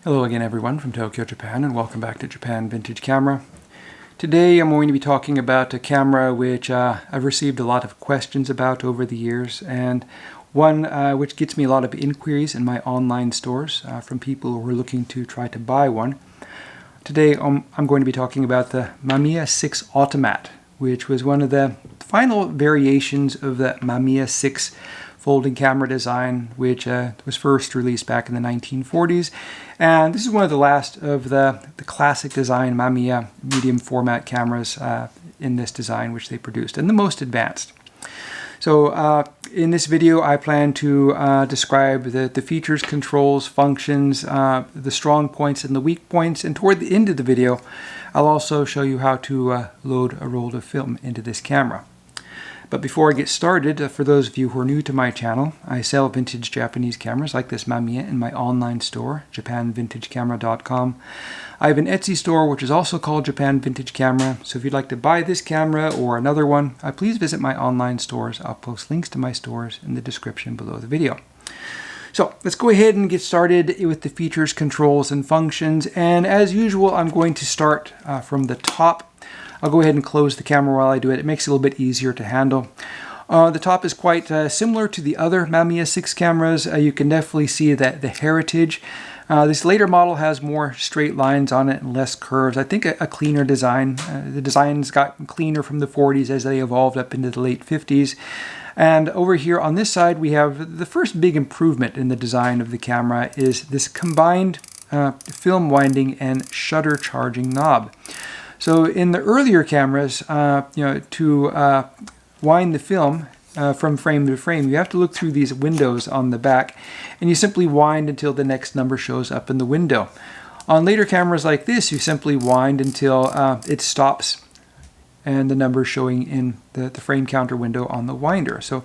Hello again everyone from Tokyo, Japan, and welcome back to Japan Vintage Camera. Today I'm going to be talking about a camera which I've received a lot of questions about over the years, and one which gets me a lot of inquiries in my online stores from people who are looking to try to buy one. Today I'm going to be talking about the Mamiya 6 Automat, which was one of the final variations of the Mamiya 6 folding camera design, which was first released back in the 1940s. And this is one of the last of the classic design Mamiya medium format cameras in this design which they produced, and the most advanced. So in this video I plan to describe the features, controls, functions, the strong points and the weak points, and toward the end of the video I'll also show you how to load a roll of film into this camera. But before I get started, for those of you who are new to my channel, I sell vintage Japanese cameras like this Mamiya in my online store, japanvintagecamera.com. I have an Etsy store which is also called Japan Vintage Camera, so if you'd like to buy this camera or another one, please visit my online stores. I'll post links to my stores in the description below the video. So let's go ahead and get started with the features, controls, and functions. And as usual, I'm going to start from the top. I'll go ahead and close the camera while I do it. It makes it a little bit easier to handle. The top is quite similar to the other Mamiya 6 cameras. You can definitely see that the heritage. This later model has more straight lines on it and less curves. I think a cleaner design. The designs got cleaner from the 40s as they evolved up into the late 50s. And over here on this side we have the first big improvement in the design of the camera is this combined film winding and shutter charging knob. So in the earlier cameras, to wind the film from frame to frame, you have to look through these windows on the back, and you simply wind until the next number shows up in the window. On later cameras like this, you simply wind until it stops and the number showing in the frame counter window on the winder. So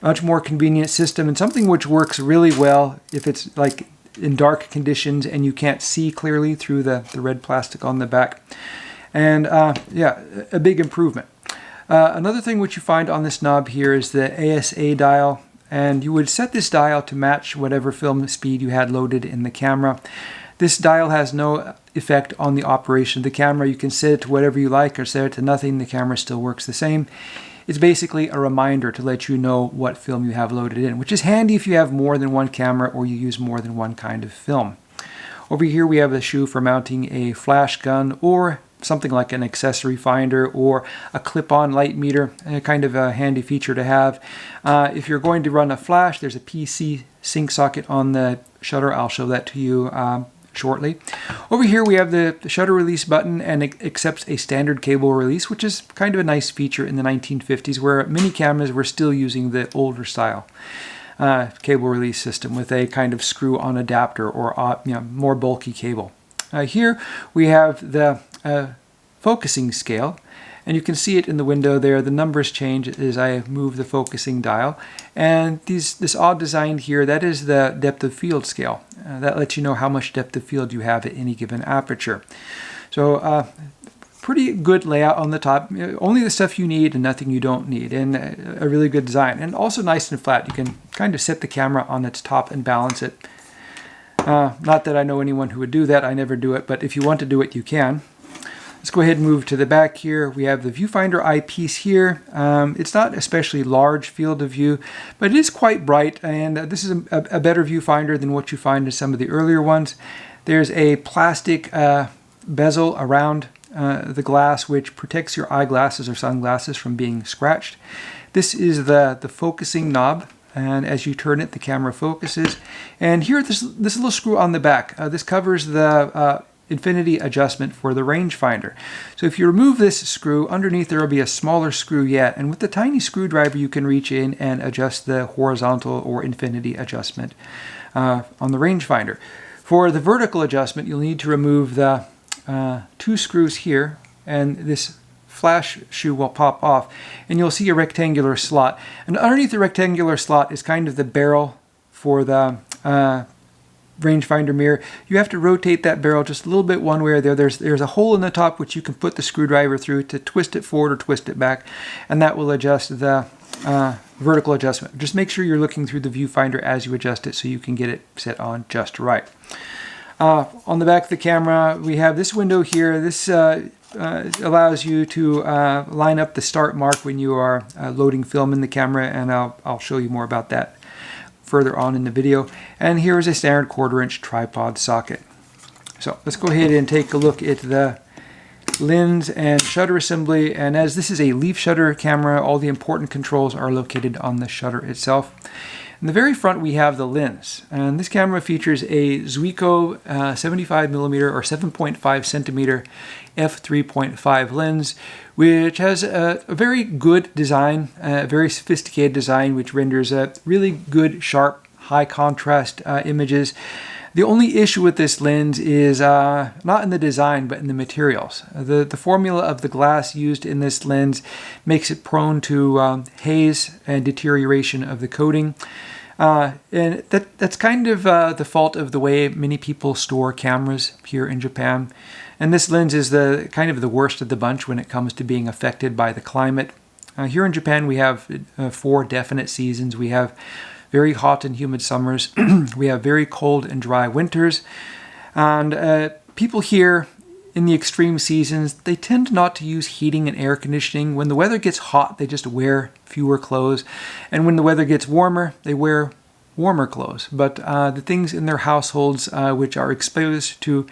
much more convenient system, and something which works really well if it's like in dark conditions and you can't see clearly through the red plastic on the back. And yeah, a big improvement. Another thing which you find on this knob here is the ASA dial, and you would set this dial to match whatever film speed you had loaded in the camera. This dial has no effect on the operation of the camera. You can set it to whatever you like or set it to nothing. The camera still works the same. It's basically a reminder to let you know what film you have loaded in, which is handy if you have more than one camera or you use more than one kind of film. Over here we have a shoe for mounting a flash gun or something like an accessory finder or a clip-on light meter, kind of a handy feature to have. If you're going to run a flash, there's a PC sync socket on the shutter. I'll show that to you shortly. Over here we have the shutter release button, and it accepts a standard cable release, which is kind of a nice feature in the 1950s where many cameras were still using the older style cable release system with a kind of screw-on adapter or more bulky cable. Here we have the focusing scale, and you can see it in the window there. The numbers change as I move the focusing dial, and this odd design here, that is the depth of field scale. That lets you know how much depth of field you have at any given aperture. So pretty good layout on the top, only the stuff you need and nothing you don't need, and a really good design, and also nice and flat. You can kind of set the camera on its top and balance it. Not that I know anyone who would do that. I never do it, but if you want to do it, you can. Let's go ahead and move to the back here. We have the viewfinder eyepiece here. It's not especially large field of view, but it is quite bright, and this is a better viewfinder than what you find in some of the earlier ones. There's a plastic bezel around the glass which protects your eyeglasses or sunglasses from being scratched. This is the focusing knob, and as you turn it, the camera focuses. And here, this little screw on the back, this covers the infinity adjustment for the rangefinder. So if you remove this screw, underneath there will be a smaller screw yet, and with the tiny screwdriver you can reach in and adjust the horizontal or infinity adjustment on the rangefinder. For the vertical adjustment, you'll need to remove the two screws here, and this flash shoe will pop off, and you'll see a rectangular slot. And underneath the rectangular slot is kind of the barrel for the rangefinder mirror. You have to rotate that barrel just a little bit one way or the other. There's a hole in the top which you can put the screwdriver through to twist it forward or twist it back, and that will adjust the vertical adjustment. Just make sure you're looking through the viewfinder as you adjust it so you can get it set on just right. On the back of the camera, we have this window here. This allows you to line up the start mark when you are loading film in the camera, and I'll show you more about that further on in the video. And here is a standard 1/4" tripod socket. So let's go ahead and take a look at the lens and shutter assembly. And as this is a leaf shutter camera, all the important controls are located on the shutter itself. In the very front we have the lens, and this camera features a Zuiko 75mm or 7.5 centimeter f3.5 lens, which has a very good design, a very sophisticated design, which renders really good, sharp, high contrast images. The only issue with this lens is not in the design, but in the materials. The formula of the glass used in this lens makes it prone to haze and deterioration of the coating. And that's kind of the fault of the way many people store cameras here in Japan. And this lens is the kind of the worst of the bunch when it comes to being affected by the climate. Here in Japan we have 4 definite seasons. We have very hot and humid summers. We have very cold and dry winters. And people here in the extreme seasons, they tend not to use heating and air conditioning. When the weather gets hot, they just wear fewer clothes. And when the weather gets warmer, they wear warmer clothes. But the things in their households which are exposed to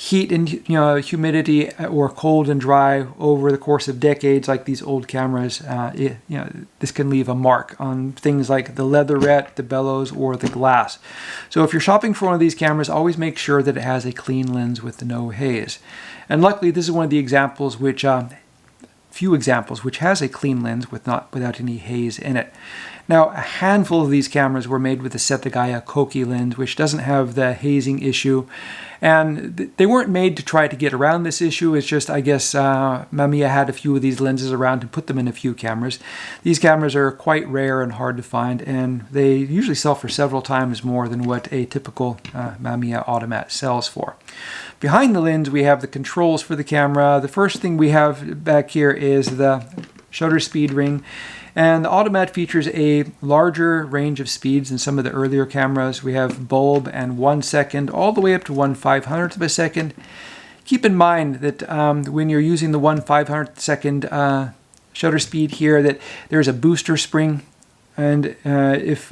heat and humidity or cold and dry over the course of decades, like these old cameras, this can leave a mark on things like the leatherette, the bellows, or the glass. So if you're shopping for one of these cameras, always make sure that it has a clean lens with no haze. And luckily, this is one of the examples which few examples which has a clean lens without any haze in it. Now, a handful of these cameras were made with the Setagaya Koki lens, which doesn't have the hazing issue. And they weren't made to try to get around this issue. It's just, I guess, Mamiya had a few of these lenses around and put them in a few cameras. These cameras are quite rare and hard to find, and they usually sell for several times more than what a typical Mamiya Automat sells for. Behind the lens, we have the controls for the camera. The first thing we have back here is the shutter speed ring. And the Automat features a larger range of speeds than some of the earlier cameras. We have bulb and 1 second, all the way up to 1/500th of a second. Keep in mind that when you're using the 1/500th second shutter speed here, that there's a booster spring. And if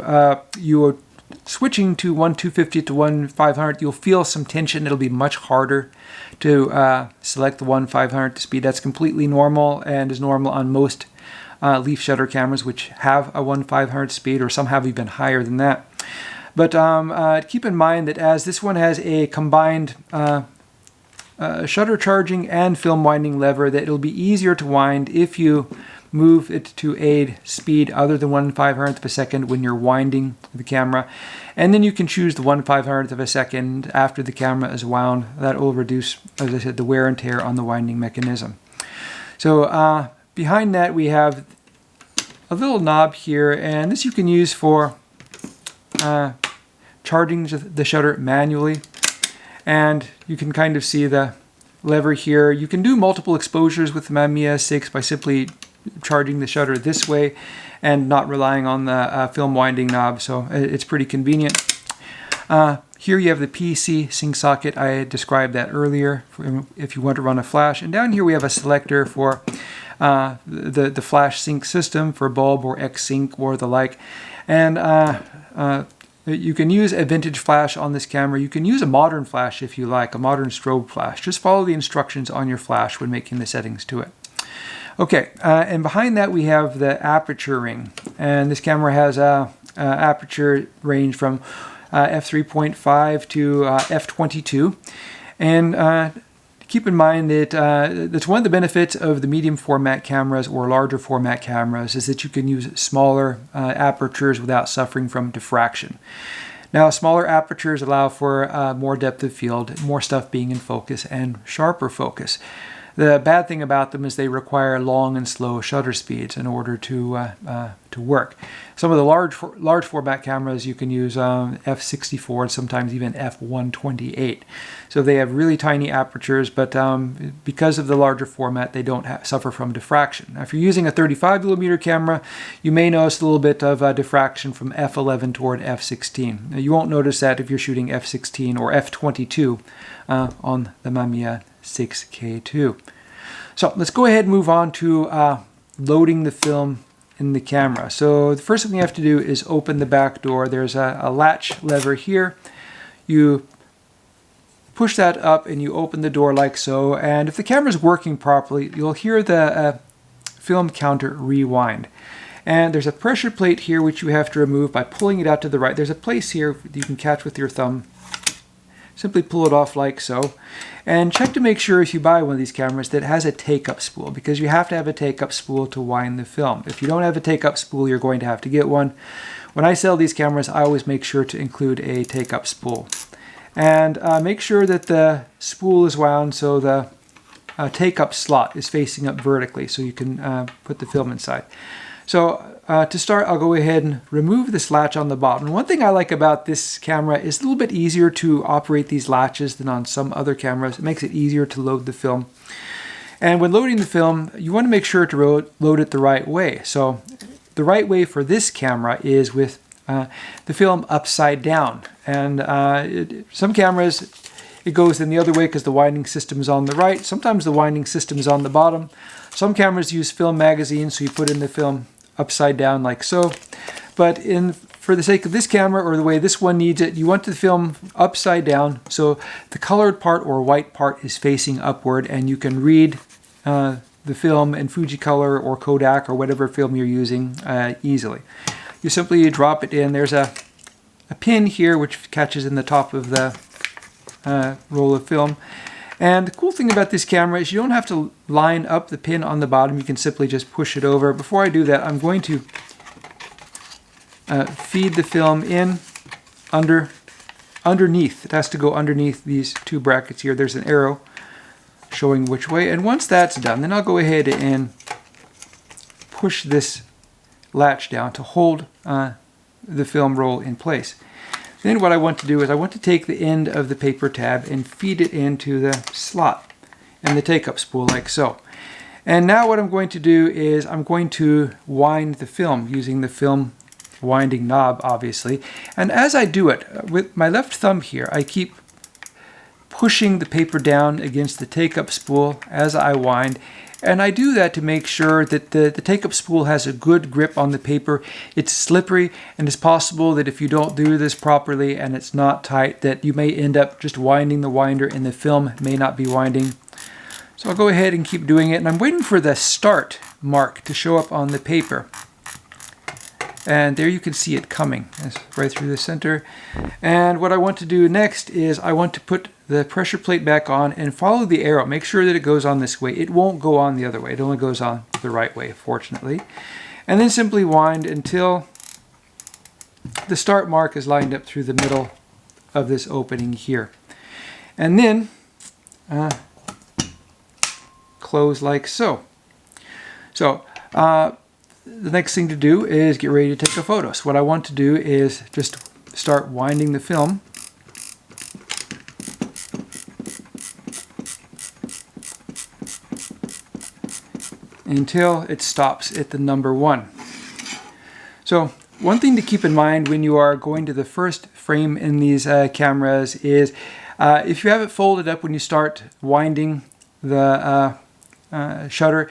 you are switching to 1/250th to 1/500th, you'll feel some tension. It'll be much harder to select the 1/500th speed. That's completely normal and is normal on most leaf shutter cameras which have a 1/500th speed, or some have even higher than that. But keep in mind that as this one has a combined shutter charging and film winding lever, that it'll be easier to wind if you move it to a speed other than 1/500th of a second when you're winding the camera. And then you can choose the 1/500th of a second after the camera is wound. That will reduce, as I said, the wear and tear on the winding mechanism. So behind that we have a little knob here, and this you can use for charging the shutter manually. And you can kind of see the lever here. You can do multiple exposures with the Mamiya 6 by simply charging the shutter this way and not relying on the film winding knob, so it's pretty convenient. Here you have the PC sync socket. I described that earlier if you want to run a flash. And down here we have a selector for the flash sync system for bulb or X sync or the like. And you can use a vintage flash on this camera. You can use a modern flash if you like, a modern strobe flash. Just follow the instructions on your flash when making the settings to it. Okay, and behind that we have the aperture ring. And this camera has a aperture range from f3.5 to f22. And keep in mind that that's one of the benefits of the medium format cameras or larger format cameras, is that you can use smaller apertures without suffering from diffraction. Now, smaller apertures allow for more depth of field, more stuff being in focus, and sharper focus. The bad thing about them is they require long and slow shutter speeds in order to to work. Some of the large format cameras, you can use f/64 and sometimes even f/128. So they have really tiny apertures, but because of the larger format, they don't suffer from diffraction. Now, if you're using a 35mm camera, you may notice a little bit of diffraction from f/11 toward f/16. Now, you won't notice that if you're shooting f/16 or f/22 on the Mamiya 6K2. So let's go ahead and move on to loading the film in the camera. So the first thing we have to do is open the back door. There's a latch lever here. You push that up and you open the door like so, and if the camera is working properly, you'll hear the film counter rewind. And there's a pressure plate here which you have to remove by pulling it out to the right. There's a place here that you can catch with your thumb. Simply pull it off like so. And check to make sure if you buy one of these cameras that it has a take-up spool, because you have to have a take-up spool to wind the film. If you don't have a take-up spool, you're going to have to get one. When I sell these cameras, I always make sure to include a take-up spool. And make sure that the spool is wound so the take-up slot is facing up vertically so you can put the film inside. So to start, I'll go ahead and remove this latch on the bottom. One thing I like about this camera is a little bit easier to operate these latches than on some other cameras. It makes it easier to load the film. And when loading the film, you want to make sure to load it the right way. So the right way for this camera is with the film upside down. And some cameras, it goes in the other way because the winding system is on the right. Sometimes the winding system is on the bottom. Some cameras use film magazines, so you put in the film upside down like so. But for the sake of this camera, or the way this one needs it, you want the film upside down so the colored part or white part is facing upward, and you can read the film in Fujicolor or Kodak or whatever film you're using easily. You simply drop it in. There's a pin here which catches in the top of the roll of film. And the cool thing about this camera is you don't have to line up the pin on the bottom. You can simply just push it over. Before I do that, I'm going to feed the film in underneath. It has to go underneath these two brackets here. There's an arrow showing which way. And once that's done, then I'll go ahead and push this latch down to hold the film roll in place. Then what I want to do is I want to take the end of the paper tab and feed it into the slot and the take-up spool like so. And now what I'm going to do is I'm going to wind the film using the film winding knob, obviously. And as I do it, with my left thumb here, I keep pushing the paper down against the take-up spool as I wind. And I do that to make sure that the take-up spool has a good grip on the paper. It's slippery, and it's possible that if you don't do this properly and it's not tight, that you may end up just winding the winder and the film may not be winding. So I'll go ahead and keep doing it, and I'm waiting for the start mark to show up on the paper. And there you can see it coming. It's right through the center. And what I want to do next is I want to put the pressure plate back on and follow the arrow. Make sure that it goes on this way. It won't go on the other way. It only goes on the right way, fortunately. And then simply wind until the start mark is lined up through the middle of this opening here. And then close like so. So the next thing to do is get ready to take a photo. So what I want to do is just start winding the film. Until it stops at the number 1. So one thing to keep in mind when you are going to the first frame in these cameras is if you have it folded up when you start winding the shutter,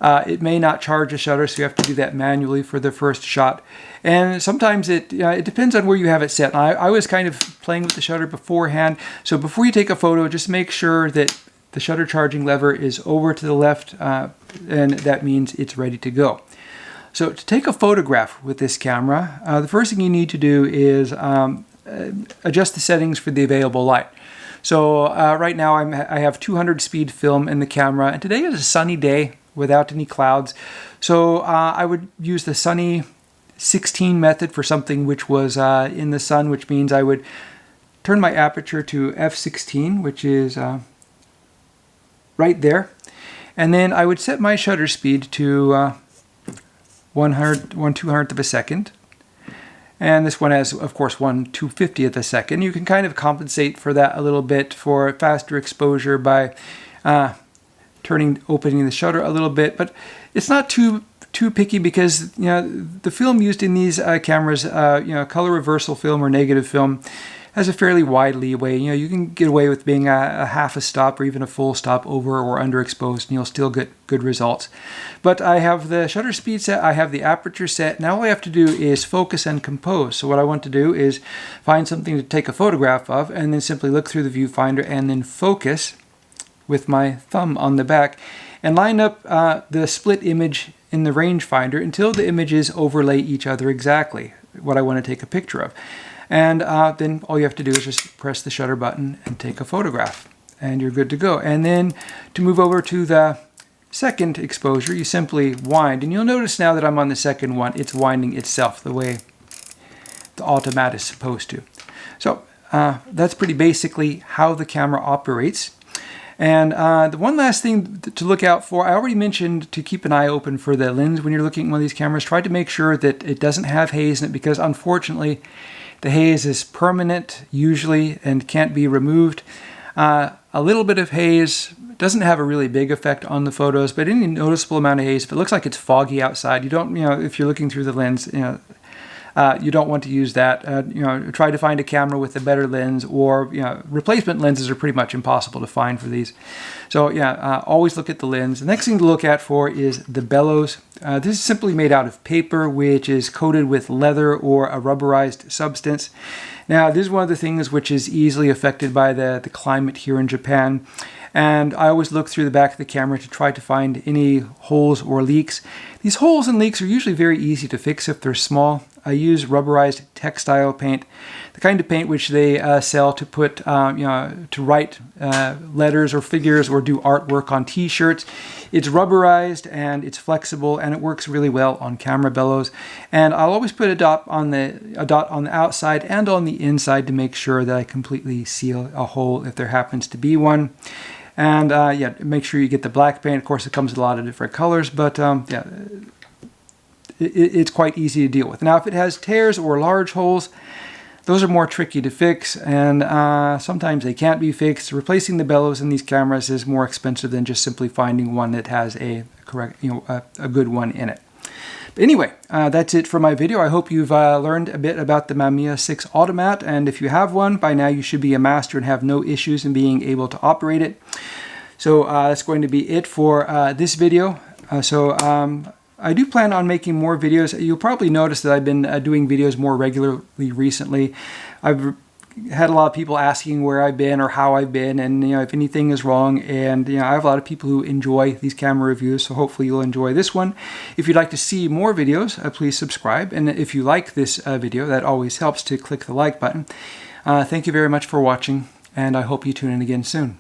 it may not charge the shutter, so you have to do that manually for the first shot. And sometimes it depends on where you have it set. I was kind of playing with the shutter beforehand, so before you take a photo, just make sure that the shutter charging lever is over to the left, and that means it's ready to go. So to take a photograph with this camera, the first thing you need to do is adjust the settings for the available light. So right now I have 200 speed film in the camera, and today is a sunny day without any clouds. So I would use the sunny 16 method for something which was in the sun, which means I would turn my aperture to f/16, which is right there. And then I would set my shutter speed to 1/200th of a second. And this one has, of course, 1/250th of a second. You can kind of compensate for that a little bit for faster exposure by opening the shutter a little bit, but it's not too picky because the film used in these cameras, color reversal film or negative film, has a fairly wide leeway. You can get away with being a half a stop or even a full stop over or underexposed, and you'll still get good results. But I have the shutter speed set, I have the aperture set. Now all I have to do is focus and compose. So what I want to do is find something to take a photograph of, and then simply look through the viewfinder and then focus with my thumb on the back and line up the split image in the rangefinder until the images overlay each other exactly, what I want to take a picture of. And then all you have to do is just press the shutter button and take a photograph, and you're good to go. And then to move over to the second exposure, you simply wind, and you'll notice now that I'm on the second one, it's winding itself the way the Automat is supposed to. So that's pretty basically how the camera operates. And the one last thing to look out for, I already mentioned to keep an eye open for the lens when you're looking at one of these cameras. Try to make sure that it doesn't have haze in it, because unfortunately the haze is permanent usually and can't be removed. A little bit of haze doesn't have a really big effect on the photos, but any noticeable amount of haze, if it looks like it's foggy outside, you don't, if you're looking through the lens, you don't want to use that. Try to find a camera with a better lens, or replacement lenses are pretty much impossible to find for these. So always look at the lens. The next thing to look at for is the bellows. This is simply made out of paper, which is coated with leather or a rubberized substance. Now, this is one of the things which is easily affected by the climate here in Japan. And I always look through the back of the camera to try to find any holes or leaks. These holes and leaks are usually very easy to fix if they're small. I use rubberized textile paint, the kind of paint which they sell to put, to write letters or figures or do artwork on t-shirts. It's rubberized and it's flexible and it works really well on camera bellows. And I'll always put a dot on the outside and on the inside to make sure that I completely seal a hole if there happens to be one. And make sure you get the black paint. Of course, it comes in a lot of different colors, but it's quite easy to deal with. Now, if it has tears or large holes, those are more tricky to fix, and sometimes they can't be fixed. Replacing the bellows in these cameras is more expensive than just simply finding one that has a good one in it. But anyway, that's it for my video. I hope you've learned a bit about the Mamiya 6 Automat, and if you have one, by now you should be a master and have no issues in being able to operate it. So that's going to be it for this video. I do plan on making more videos. You'll probably notice that I've been doing videos more regularly recently. I've had a lot of people asking where I've been or how I've been, and if anything is wrong. And I have a lot of people who enjoy these camera reviews, so hopefully you'll enjoy this one. If you'd like to see more videos, please subscribe. And if you like this video, that always helps to click the like button. Thank you very much for watching, and I hope you tune in again soon.